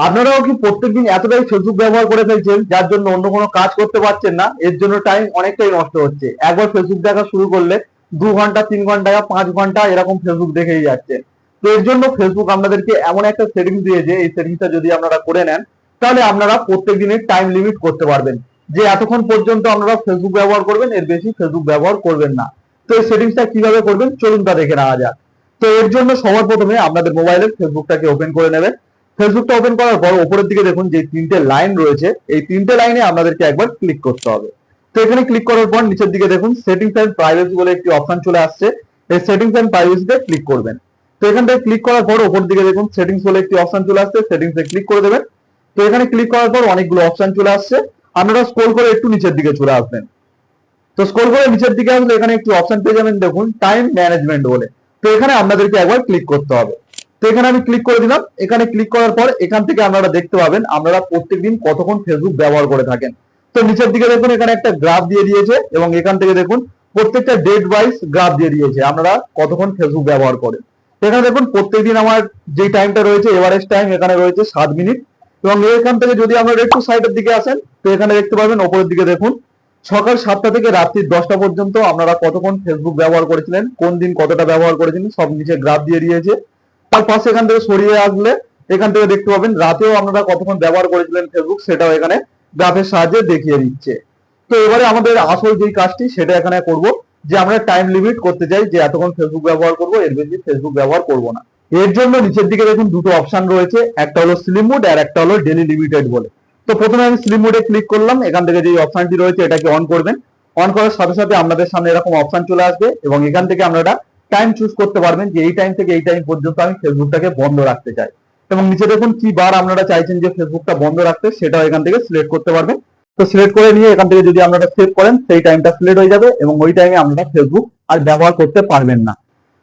আপনারাও কি প্রত্যেকদিন এতটাই ফেসবুক ব্যবহার করে ফেলছেন যার জন্য অন্য কোনো কাজ করতে পারছেন না? এর জন্য টাইম অনেকটাই নষ্ট হচ্ছে। একবার ফেসবুক দেখা শুরু করলে 2 ঘন্টা 3 ঘন্টা 5 ঘন্টা এরকম ফেসবুক দেখেই যাচ্ছে। তো এর জন্য ফেসবুক আপনাদেরকে এমন একটা সেটিংস দিয়েছে, এই সেটিংসটা যদি আপনারা করে নেন তাহলে আপনারা প্রত্যেক দিনের টাইম লিমিট করতে পারবেন যে এতক্ষণ পর্যন্ত আপনারা ফেসবুক ব্যবহার করবেন, এর বেশি ফেসবুক ব্যবহার করবেন না। তো এই সেটিংসটা কিভাবে করবেন চলুন তা দেখে নেওয়া যাক। তো এর জন্য সবার প্রথমে আপনাদের মোবাইলের ফেসবুকটাকে ওপেন করে নেবেন। ফেসবুকটা ওপেন করার পর উপরের দিকে দেখুন যে তিনটে লাইন রয়েছে, এই তিনটে লাইনে আপনাদেরকে একবার ক্লিক করতে হবে। তো এখানে ক্লিক করার পর নিচের দিকে দেখুন সেটিংস এন্ড প্রাইভেসি বলে একটি অপশন চলে আসছে, এই সেটিংস এন্ড প্রাইভেসিতে ক্লিক করবেন। তো এখান থেকে ক্লিক করার পর উপর দিকে দেখুন সেটিংস বলে একটি অপশন চলে আসছে, সেটিংসে ক্লিক করে দেবেন। তো এখানে ক্লিক করার পর অনেকগুলো অপশন চলে আসছে, আপনারা স্ক্রল করে একটু নিচের দিকে চলে আসবেন। তো স্ক্রল করে নিচের দিকে আসলে এখানে একটি অপশন পেয়ে যাবেন দেখুন টাইম ম্যানেজমেন্ট বলে। তো এখানে আপনাদেরকে একবার ক্লিক করতে হবে। তো এখানে আমি ক্লিক করে দিলাম। এখানে ক্লিক করার পর এখান থেকে আপনারা দেখতে পাবেন আপনারা প্রত্যেকদিন কতক্ষণ ফেসবুক ব্যবহার করে থাকেন। তো নিচের দিকে দেখুন এখানে একটা গ্রাফ দিয়ে দিয়েছে এবং এখান থেকে দেখুন প্রত্যেকটা ডেট ওয়াইজ গ্রাফ দিয়ে দিয়েছে আপনারা কতক্ষণ ফেসবুক ব্যবহার করেন। এখানে দেখুন প্রত্যেকদিন আমার যে টাইমটা রয়েছে এভারেজ টাইম এখানে রয়েছে 7 মিনিট। এবং এখান থেকে যদি আপনারা একটু সাইডের দিকে আসেন তো এখানে দেখতে পাবেন ওপরের দিকে দেখুন সকাল 7টা থেকে রাত্রি 10টা পর্যন্ত আপনারা কতক্ষণ ফেসবুক ব্যবহার করেছিলেন, কোন দিন কতটা ব্যবহার করেছিলেন সব নিচে গ্রাফ দিয়ে দিয়েছে। তার পাশে এখান থেকে সরিয়ে আসলে এখান থেকে দেখতে পাবেন রাতেও আপনারা কতক্ষণ ব্যবহার করেছিলেন ফেসবুক, সেটাও এখানে গ্রাফের সাহায্যে দেখিয়ে দিচ্ছে। তো এবারে আমাদের আসল যে কাজটি সেটা এখানে করব, যে আমরা টাইম লিমিট করতে চাই যে এতক্ষণ ফেসবুক ব্যবহার করব, এর বেশি ফেসবুক ব্যবহার করব না। এর জন্য নিচের দিকে দেখুন দুটো অপশন রয়েছে, একটা হলো স্লিম মোড আর একটা হলো ডেলি লিমিটেড বলে। তো প্রথমে আমি স্লিম মোডে ক্লিক করলাম, এখান থেকে যে অপশনটি রয়েছে এটাকে অন করবেন। অন করার সাথে সাথে আপনাদের সামনে এরকম অপশন চলে আসবে এবং এখান থেকে আপনারা টাইম চুজ করতে পারবেন যে এই টাইম থেকে এই টাইম পর্যন্ত আমি ফেসবুকটাকে বন্ধ রাখতে চাই। এবং নিচে দেখুন কি বার আপনারা চাইছেন যে ফেসবুকটা বন্ধ রাখতে, সেটাও এখান থেকে সিলেক্ট করতে পারবেন। তো সিলেক্ট করে নিয়ে এখান থেকে যদি আপনারা সেভ করেন সেই টাইমটা সিলেক্ট হয়ে যাবে এবং ওই টাইমে আপনারা ফেসবুক আর ব্যবহার করতে পারবেন না।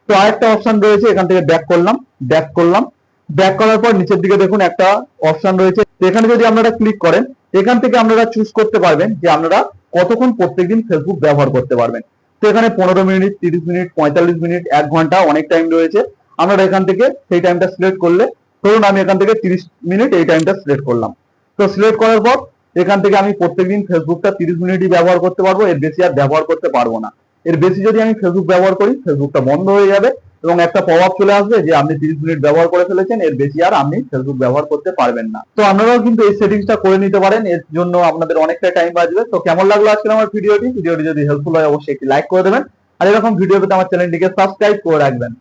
তো আরেকটা অপশন রয়েছে, এখান থেকে ব্যাক করলাম, ব্যাক করলাম। ব্যাক করার পর নিচের দিকে দেখুন একটা অপশন রয়েছে, এখানে যদি আপনারা ক্লিক করেন এখান থেকে আপনারা চুজ করতে পারবেন যে আপনারা কতক্ষণ প্রত্যেকদিন ফেসবুক ব্যবহার করতে পারবেন। তো এখানে 15 মিনিট, 30 মিনিট, 45 মিনিট, 1 ঘন্টা অনেক টাইম রয়েছে। আপনারা এখান থেকে সেই টাইমটা সিলেক্ট করলে, ধরুন আমি এখান থেকে 30 মিনিট এই টাইমটা সিলেক্ট করলাম। তো সিলেক্ট করার পর এখান থেকে আমি প্রত্যেকদিন ফেসবুকটা 30 মিনিটই ব্যবহার করতে পারবো, এর বেশি আর ব্যবহার করতে পারবো না। এর বেশি যদি আমি ফেসবুক ব্যবহার করি ফেসবুকটা বন্ধ হয়ে যাবে এবং একটা পপ আপ চলে আসবে যে আপনি 30 মিনিট ব্যবহার করে ফেলেছেন, এর বেশি আর আপনি ফেসবুক ব্যবহার করতে পারবেন না। তো আপনারাও কিন্তু এই সেটিংসটা করে নিতে পারেন, এর জন্য আপনাদের অনেকটা টাইম বাঁচবে। তো কেমন লাগলো আজকে আমার ভিডিওটি যদি হেল্পফুল হয় অবশ্যই একটি লাইক করে দেবেন আর এরকম ভিডিও পেতে আমার চ্যানেলটিকে সাবস্ক্রাইব করে রাখবেন।